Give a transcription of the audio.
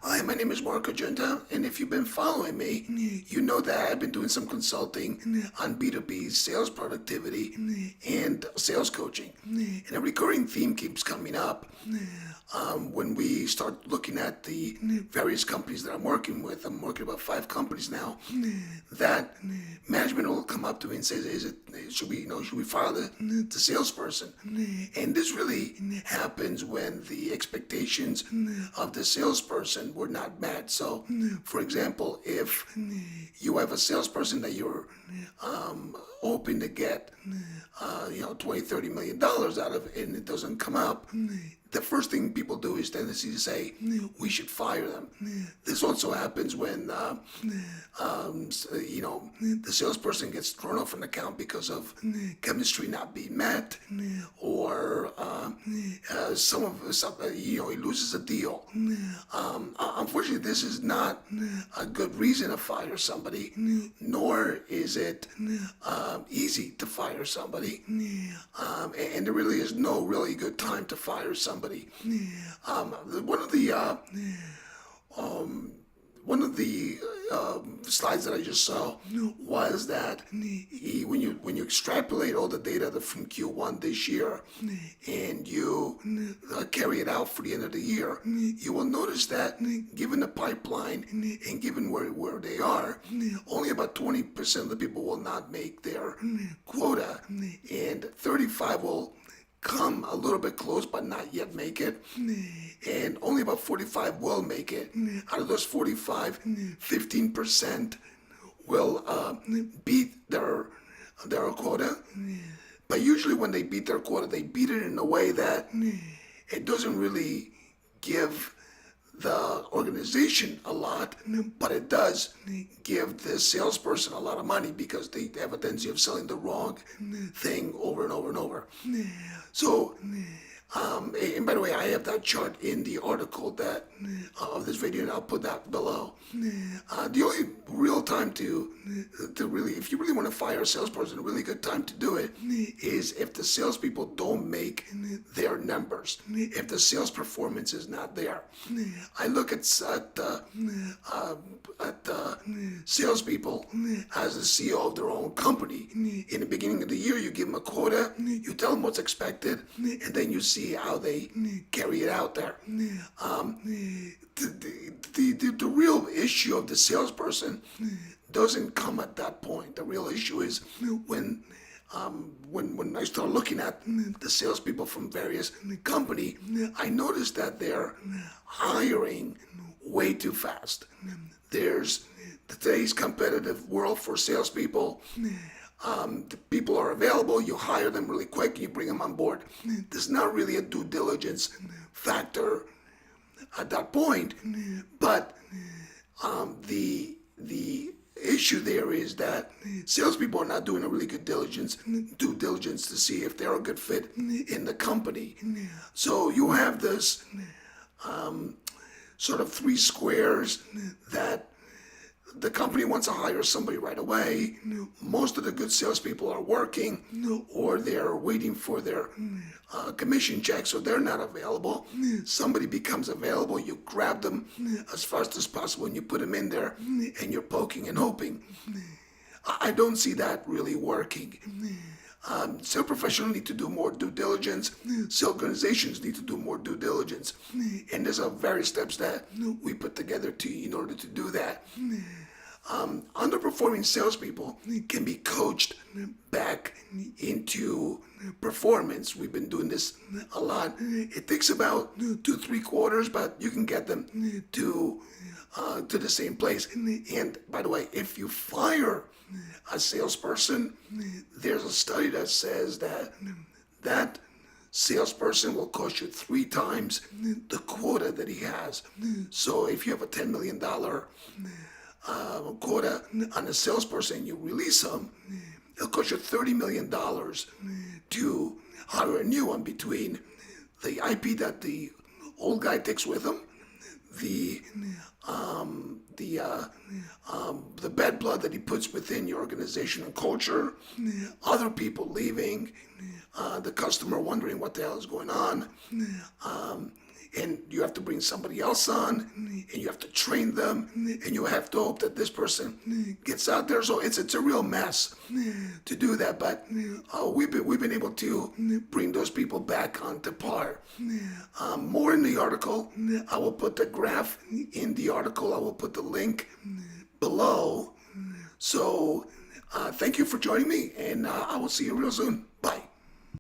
Hi, my name is Marco Genta, and if you've been following me, you know that I've been doing some consulting on B2B sales productivity and sales coaching. And a recurring theme keeps coming up when we start looking at the various companies that I'm working with. I'm working about 5 companies now. That management will come up to me and say, should we fire the salesperson? And this really happens when the expectations of the salesperson were not met. So, for example, if you have a salesperson that you're hoping to get, $20-30 million out of, and it doesn't come up, the first thing people do is tendency to say, we should fire them. This also happens when, the salesperson gets thrown off an account because of chemistry not being met, or he loses a deal. Unfortunately, this is not a good reason to fire somebody, nor is it easy to fire somebody, and there really is no really good time to fire somebody. One of the slides that I just saw was that when you extrapolate all the data from Q1 this year and you carry it out for the end of the year, you will notice that given the pipeline and given where they are, only about 20% of the people will not make their quota, and 35 will come a little bit close but not yet make it, and only about 45 will make it. Out of those 45, 15% will beat their quota, but usually when they beat their quota, they beat it in a way that it doesn't really give the organization a lot, but it does give the salesperson a lot of money because they have a tendency of selling the wrong thing over and over and over. So, and by the way, I have that chart in the article that of this video, and I'll put that below. The only real time to really, if you really want to fire a salesperson, a really good time to do it is if the salespeople don't make their numbers, if the sales performance is not there. I look at salespeople as the CEO of their own company. In the beginning of the year, you give them a quota, you tell them what's expected, and then you see how they carry it out there. The real issue of the salesperson doesn't come at that point. The real issue is when I start looking at the salespeople from various company, I notice that they're hiring way too fast. There's today's competitive world for salespeople. The people are available, you hire them really quick, you bring them on board. There's not really a due diligence factor at that point, but the issue there is that salespeople are not doing a really good due diligence to see if they're a good fit in the company. So you have this sort of 3 squares that the company wants to hire somebody right away. Most of the good salespeople are working, or they're waiting for their commission check, so they're not available. Somebody becomes available, you grab them as fast as possible, and you put them in there, and you're poking and hoping. I don't see that really working. Sales professionals need to do more due diligence. Sales organizations need to do more due diligence. And there's various steps that we put together in order to do that. Underperforming salespeople can be coached back into performance. We've been doing this a lot. It takes about 2-3 quarters, but you can get them to the same place. And by the way, if you fire a salesperson, there's a study that says that salesperson will cost you 3 times the quota that he has. So if you have a $10 million quota on a salesperson, you release them, it'll cost you $30 million to hire a new one, between the IP that the old guy takes with him, the bad blood that he puts within your organization and culture, other people leaving, the customer wondering what the hell is going on, and you have to bring somebody else on, and you have to train them, and you have to hope that this person gets out there. So it's a real mess to do that. But we've been able to bring those people back onto par. More in the article. I will put the graph in the article. I will put the link below. So thank you for joining me, and I will see you real soon. Bye.